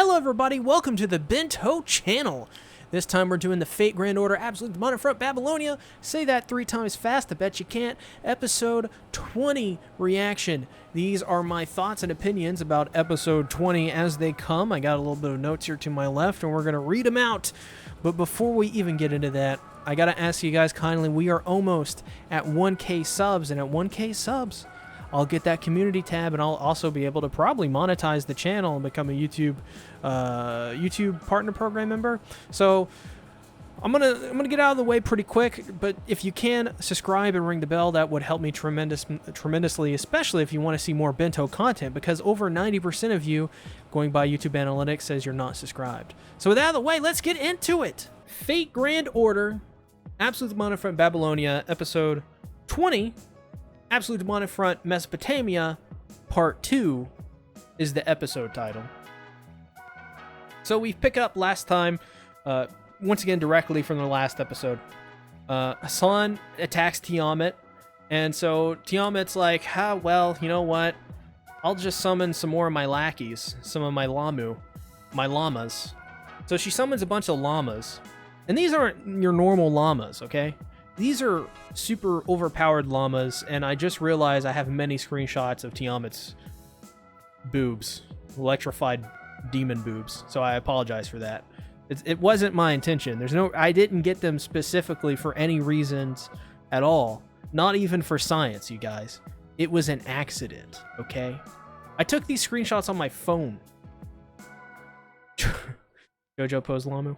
Hello everybody, welcome to the Bento channel. This time we're doing the Fate Grand Order Absolute Demonic Front Babylonia. Say that 3 times fast, I bet you can't. Episode 20 reaction. These are my thoughts and opinions about episode 20 as they come. I got a little bit of notes here to my left and we're going to read them out. But before we even get into that, I got to ask you guys kindly, we are almost at 1K subs, and at 1K subs, I'll get that community tab, and I'll also be able to probably monetize the channel and become a YouTube partner program member. So I'm gonna get out of the way pretty quick. But if you can subscribe and ring the bell, that would help me tremendously, especially if you want to see more Bento content. Because over 90% of you, going by YouTube analytics, says you're not subscribed. So with that out of the way, let's get into it. Fate Grand Order, Absolute Demonic Front Babylonia, episode 20. Absolute Demonic Front Mesopotamia Part 2 is the episode title. So we pick up last time, once again directly from the last episode. Hassan attacks Tiamat, and so Tiamat's like, well, you know what? I'll just summon some more of my lackeys, some of my llamas. So she summons a bunch of llamas, and these aren't your normal llamas, okay? These are super overpowered llamas, and I just realized I have many screenshots of Tiamat's boobs, electrified demon boobs, so I apologize for that. It wasn't my intention. I didn't get them specifically for any reasons at all, not even for science, you guys. It was an accident, okay? I took these screenshots on my phone. Jojo pose Llama.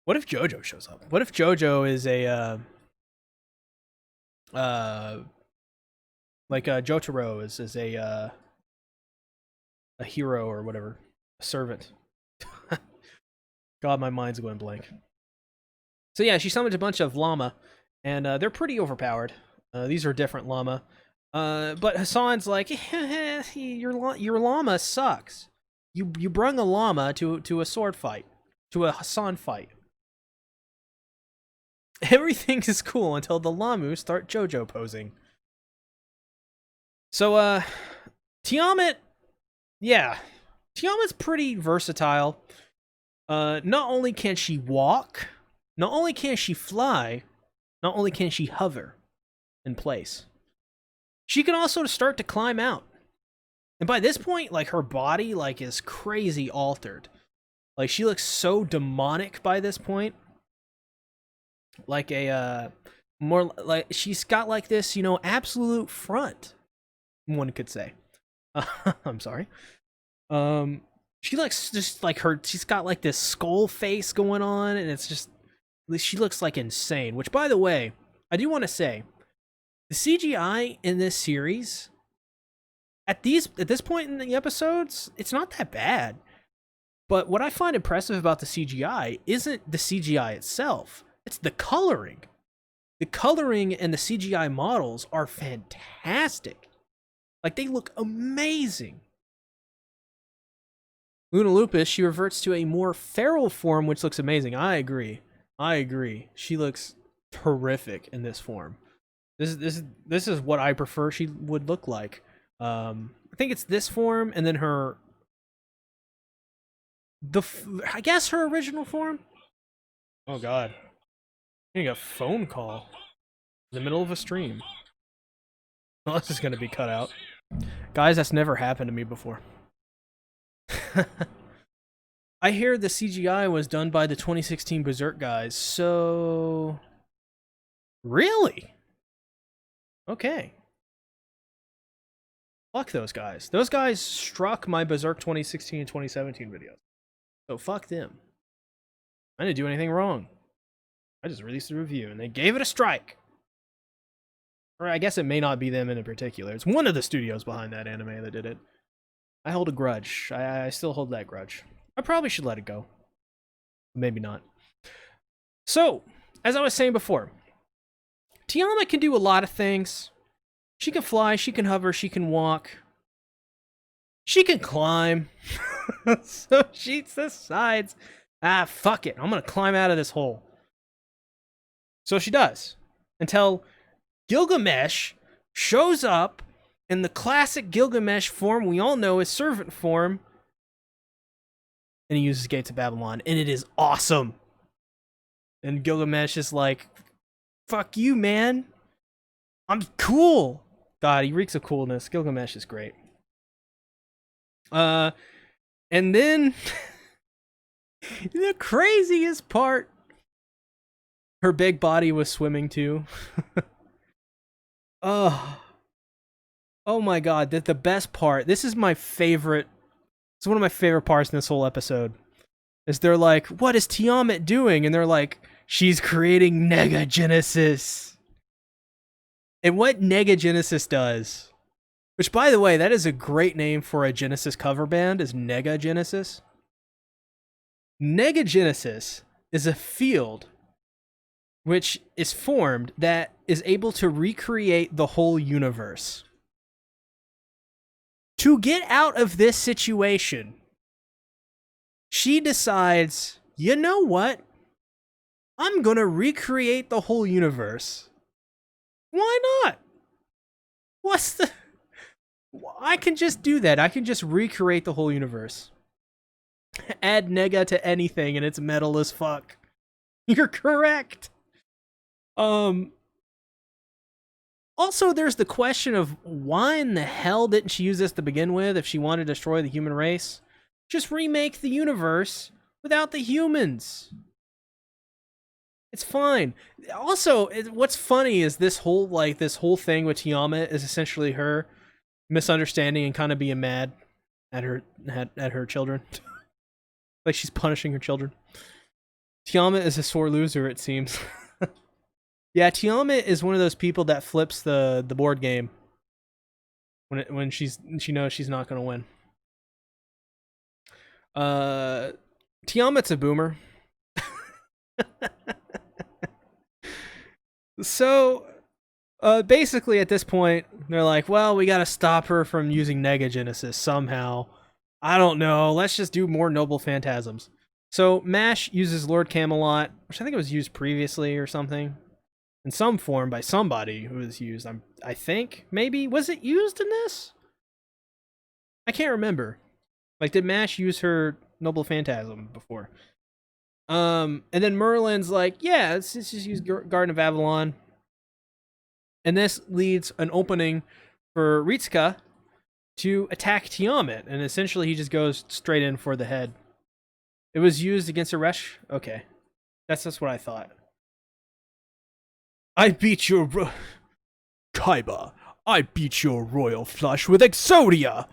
What if Jojo shows up? What if Jojo is a, like Jotaro is a hero or whatever, a servant. God, my mind's going blank. So yeah, she summoned a bunch of llama, and they're pretty overpowered. These are different llama, but Hassan's like, your llama sucks. You brung a llama to a sword fight, to a Hassan fight. Everything is cool until the Lamu start JoJo posing. So, Tiamat, yeah. Tiamat's pretty versatile. Not only can she walk, not only can she fly, not only can she hover in place, she can also start to climb out. And by this point, like, her body, like, is crazy altered. Like, she looks so demonic by this point. Like a more like she's got like this, you know, absolute front, one could say. I'm sorry. She looks just like she's got like this skull face going on, and it's just, she looks like insane. Which, by the way, I do want to say, the CGI in this series at this point in the episodes, it's not that bad. But what I find impressive about the CGI isn't the CGI itself. It's the coloring. The coloring and the CGI models are fantastic. Like, they look amazing. Luna Lupus, she reverts to a more feral form, which looks amazing. I agree. She looks terrific in this form. This is what I prefer she would look like. I think it's this form, and then I guess her original form. Oh God. Getting a phone call in the middle of a stream. Well, this is going to be cut out. Guys, that's never happened to me before. I hear the CGI was done by the 2016 Berserk guys, so... Really? Okay. Fuck those guys. Those guys struck my Berserk 2016 and 2017 videos. So fuck them. I didn't do anything wrong. I just released a review, and they gave it a strike. Or I guess it may not be them in particular. It's one of the studios behind that anime that did it. I hold a grudge. I still hold that grudge. I probably should let it go. Maybe not. So, as I was saying before, Tiamat can do a lot of things. She can fly, she can hover, she can walk. She can climb. So she decides, fuck it. I'm gonna climb out of this hole. So she does, until Gilgamesh shows up in the classic Gilgamesh form we all know is servant form, and he uses Gates of Babylon, and it is awesome. And Gilgamesh is like, fuck you, man. I'm cool. God, he reeks of coolness. Gilgamesh is great. And then the craziest part, her big body was swimming too. Oh my god, the best part. This is my favorite. It's one of my favorite parts in this whole episode. Is they're like, what is Tiamat doing? And they're like, she's creating Nega-GENESIS. And what Nega-GENESIS does, which by the way, that is a great name for a Genesis cover band, is Nega-GENESIS. Nega-GENESIS is a field which is formed that is able to recreate the whole universe. To get out of this situation, she decides, you know what? I'm gonna recreate the whole universe. Why not? I can just do that. I can just recreate the whole universe. Add Nega to anything and it's metal as fuck. You're correct. Also, there's the question of why in the hell didn't she use this to begin with if she wanted to destroy the human race? Just remake the universe without the humans. It's fine. Also, what's funny is this whole thing with Tiamat is essentially her misunderstanding and kind of being mad at her children. Like she's punishing her children. Tiamat is a sore loser, it seems. Yeah, Tiamat is one of those people that flips the board game when she knows she's not going to win. Tiamat's a boomer. So, basically at this point, they're like, well, we got to stop her from using Nega-GENESIS somehow. I don't know. Let's just do more noble phantasms. So, Mash uses Lord Camelot, which I think it was used previously or something. In some form by somebody who was used. I think, maybe. Was it used in this? I can't remember. Like, did Mash use her Noble Phantasm before? And then Merlin's like, yeah, let's just use Garden of Avalon. And this leads an opening for Riska to attack Tiamat. And essentially he just goes straight in for the head. It was used against Aresh? Okay. That's just what I thought. I beat your... Kaiba, I beat your royal flush with Exodia!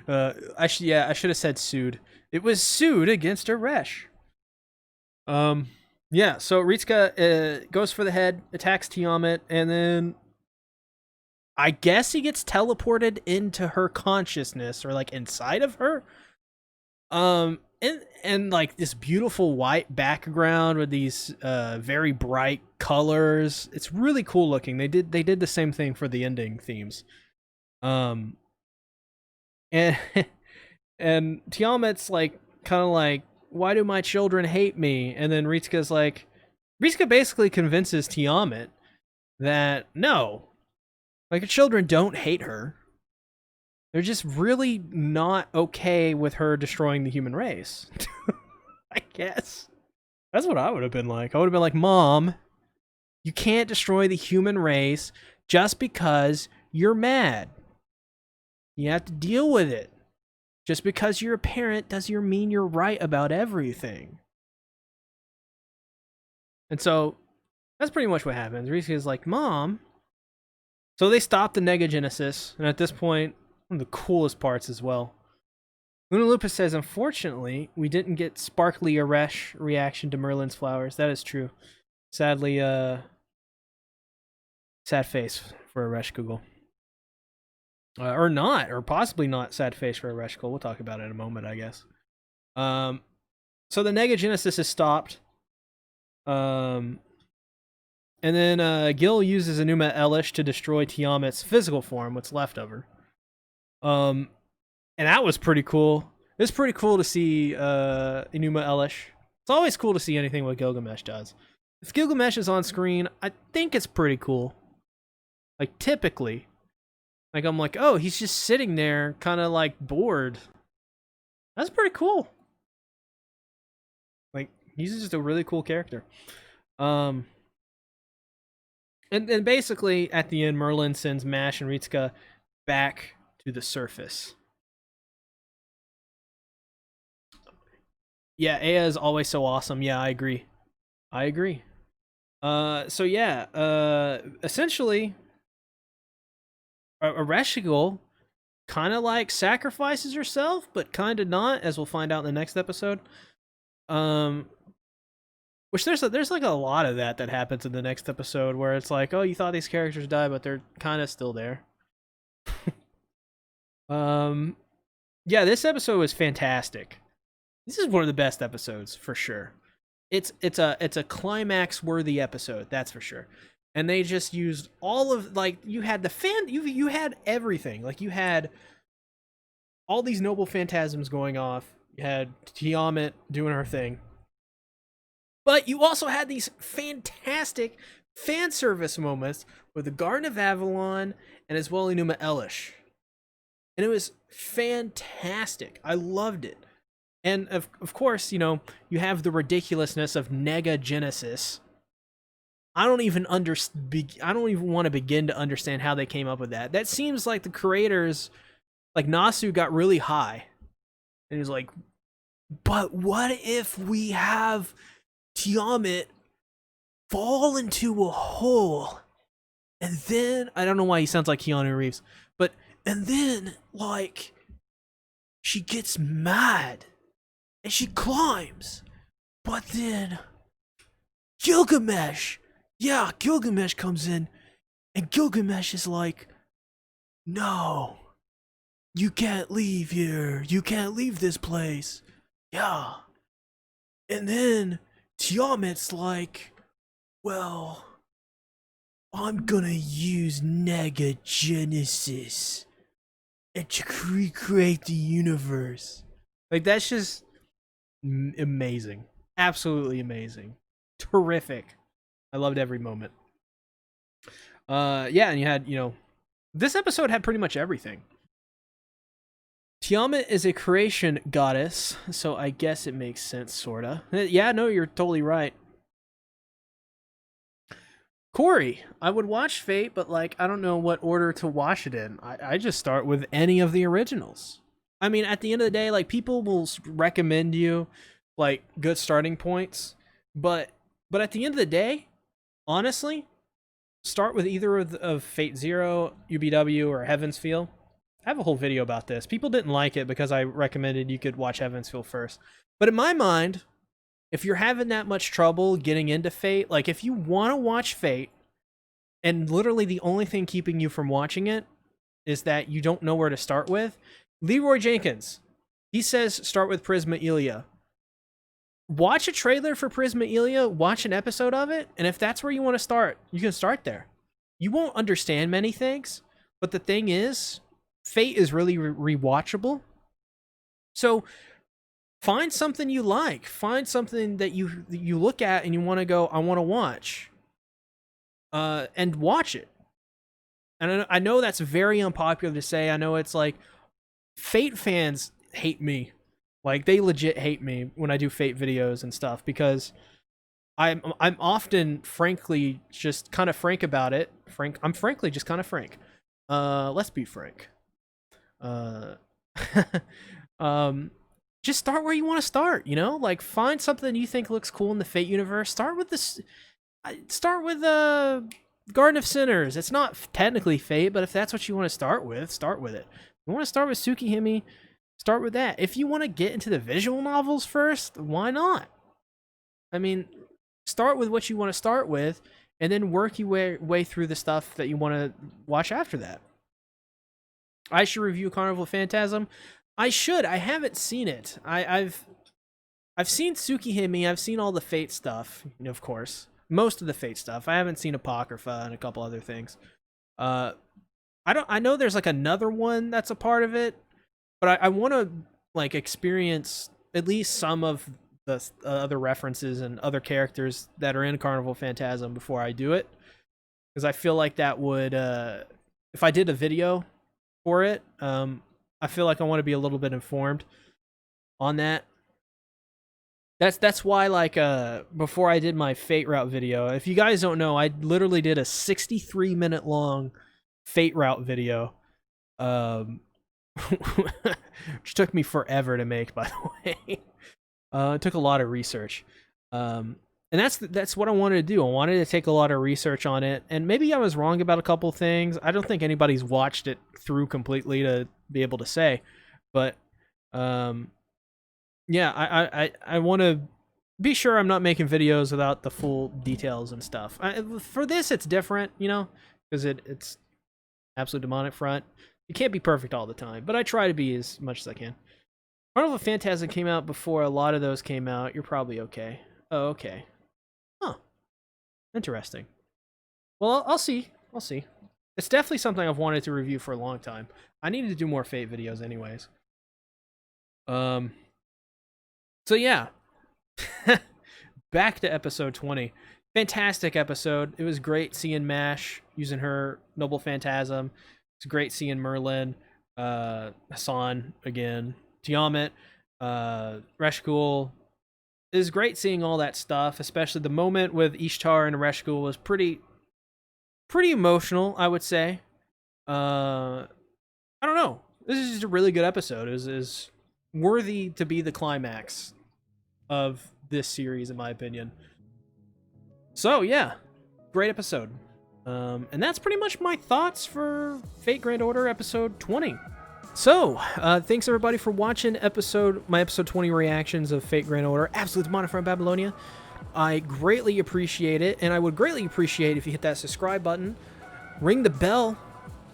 I should have said sued. It was sued against Aresh. Yeah, so Riska goes for the head, attacks Tiamat, and then I guess he gets teleported into her consciousness, or like inside of her. And like this beautiful white background with these very bright colors. It's really cool looking. They did the same thing for the ending themes. And and Tiamat's like kind of like, why do my children hate me? And then Riska basically convinces Tiamat that no, like her children don't hate her. They're just really not okay with her destroying the human race. I guess. That's what I would have been like. I would have been like, Mom, you can't destroy the human race just because you're mad. You have to deal with it. Just because you're a parent doesn't mean you're right about everything. And so, that's pretty much what happens. Riska's like, Mom. So they stop the Nega-GENESIS, and at this point, one of the coolest parts as well. Luna Lupus says, unfortunately, we didn't get sparkly Aresh reaction to Merlin's flowers. That is true. Sadly, sad face for Aresh Google. Or not, or possibly not sad face for Aresh Google. We'll talk about it in a moment, I guess. So the Nega-GENESIS is stopped. And then Gil uses Enuma Elish to destroy Tiamat's physical form, what's left of her. And that was pretty cool. It's pretty cool to see Enuma Elish. It's always cool to see anything what Gilgamesh does. if Gilgamesh is on screen, I think it's pretty cool. Like, typically. Like, I'm like, oh, he's just sitting there, kind of, like, bored. That's pretty cool. Like, he's just a really cool character. And basically, at the end, Merlin sends Mash and Riska back to the surface. Yeah, Aya is always so awesome. Yeah, I agree. So yeah, essentially, Ereshkigal kind of like sacrifices herself, but kind of not, as we'll find out in the next episode. Which there's like a lot of that happens in the next episode, where it's like, oh, you thought these characters died, but they're kind of still there. Yeah, this episode was fantastic. This is one of the best episodes for sure. It's a climax worthy episode, that's for sure. And they just used all of, like, you had you had everything. Like, you had all these noble phantasms going off. You had Tiamat doing her thing. But you also had these fantastic fan service moments with the Garden of Avalon and as well Enuma Elish. And it was fantastic. I loved it. And of course, you know, you have the ridiculousness of Nega-GENESIS. I don't even want to begin to understand how they came up with that. That seems like the creators, like Nasu, got really high. And he's like, but what if we have Tiamat fall into a hole, and then, I don't know why he sounds like Keanu Reeves, but, and then, like, she gets mad, and she climbs, but then Gilgamesh comes in, and Gilgamesh is like, no, you can't leave here, you can't leave this place, yeah, and then Tiamat's like, well, I'm gonna use Nega-GENESIS and to recreate the universe. Like, that's just amazing. Absolutely amazing. Terrific. I loved every moment. Yeah, and you had, you know, this episode had pretty much everything. Tiamat is a creation goddess, so I guess it makes sense, sorta. Yeah, no, you're totally right. Corey, I would watch Fate, but, like, I don't know what order to watch it in. I just start with any of the originals. I mean, at the end of the day, like, people will recommend you, like, good starting points, but at the end of the day, honestly, start with either of Fate Zero, UBW, or Heaven's Feel. I have a whole video about this. People didn't like it because I recommended you could watch Heaven's Feel first. But in my mind, if you're having that much trouble getting into Fate, like, if you want to watch Fate, and literally the only thing keeping you from watching it is that you don't know where to start with, Leroy Jenkins, he says start with Prisma Ilia. Watch a trailer for Prisma Ilia, watch an episode of it, and if that's where you want to start, you can start there. You won't understand many things, but the thing is, Fate is really rewatchable. So find something you like. Find something that you look at and you want to go, I want to watch. And watch it. And I know that's very unpopular to say. I know it's like, Fate fans hate me. Like, they legit hate me when I do Fate videos and stuff, because I'm often, frankly, just kind of frank about it. I'm frankly just kind of frank. Let's be frank. Just start where you want to start, you know? Like, find something you think looks cool in the Fate universe. Start with Garden of Sinners. It's not technically Fate, but if that's what you want to start with it. If you want to start with Tsukihime, start with that. If you want to get into the visual novels first, why not? I mean, start with what you want to start with, and then work your way through the stuff that you want to watch after that. I should review Carnival Phantasm. I should. I haven't seen it. I've seen Tsukihime. I've seen all the Fate stuff, of course. Most of the Fate stuff. I haven't seen Apocrypha and a couple other things. I know there's like another one that's a part of it, but I want to like experience at least some of the other references and other characters that are in Carnival Phantasm before I do it, because I feel like that would, if I did a video for it, I feel like I want to be a little bit informed on that. That's why, like, before I did my Fate Route video, if you guys don't know, I literally did a 63-minute long Fate Route video, which took me forever to make, by the way. It took a lot of research, and that's what I wanted to do. I wanted to take a lot of research on it, and maybe I was wrong about a couple things. I don't think anybody's watched it through completely to be able to say, but yeah, I want to be sure I'm not making videos without the full details and stuff. For this, it's different, you know, because it's absolute demonic front. You can't be perfect all the time, but I try to be as much as I can. Carnival Phantasm came out before a lot of those came out. You're probably okay. Oh, okay. Huh. Interesting. Well, I'll see. I'll see. It's definitely something I've wanted to review for a long time. I need to do more Fate videos anyways. So yeah, back to episode 20. Fantastic episode. It was great seeing Mash using her Noble Phantasm. It's great seeing Merlin, Hassan again, Tiamat, Reshkul. It was great seeing all that stuff, especially the moment with Ishtar and Reshkul was pretty emotional, I would say. I don't know. This is just a really good episode. It is worthy to be the climax of this series, in my opinion. So yeah, great episode. And that's pretty much my thoughts for Fate Grand Order episode 20. So, thanks everybody for watching my episode 20 reactions of Fate Grand Order, Absolute Demonic from Babylonia. I greatly appreciate it, and I would greatly appreciate if you hit that subscribe button, ring the bell,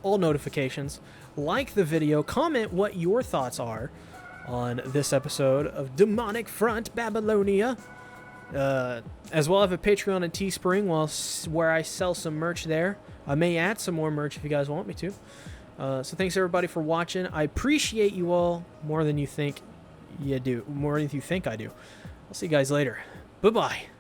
all notifications, like the video, comment what your thoughts are on this episode of Demonic Front Babylonia. As well, I have a Patreon and Teespring where I sell some merch there. I may add some more merch if you guys want me to. So thanks everybody for watching. I appreciate you all more than you think you do. More than you think I do. I'll see you guys later. Bye-bye.